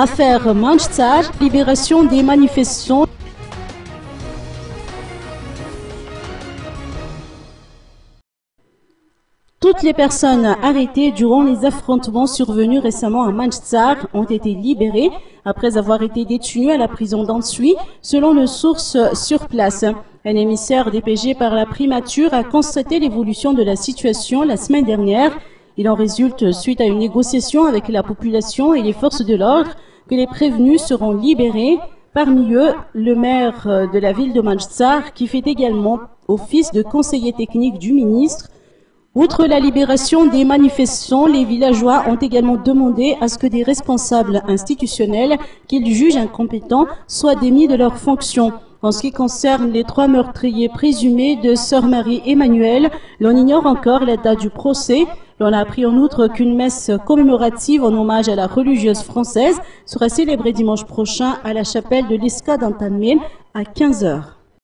Affaire Manjtsar, libération des manifestants. Toutes les personnes arrêtées durant les affrontements survenus récemment à Manjtsar ont été libérées après avoir été détenues à la prison d'Ansui, selon une source sur place. Un émissaire dépêché par la primature a constaté l'évolution de la situation la semaine dernière. Il en résulte, suite à une négociation avec la population et les forces de l'ordre, que les prévenus seront libérés. Parmi eux, le maire de la ville de Manjtsar, qui fait également office de conseiller technique du ministre. Outre la libération des manifestants, les villageois ont également demandé à ce que des responsables institutionnels qu'ils jugent incompétents soient démis de leurs fonctions. En ce qui concerne les 3 meurtriers présumés de Sœur Marie-Emmanuelle, l'on ignore encore la date du procès. L'on a appris en outre qu'une messe commémorative en hommage à la religieuse française sera célébrée dimanche prochain à la chapelle de l'Escad d'Antanmen à 15 h.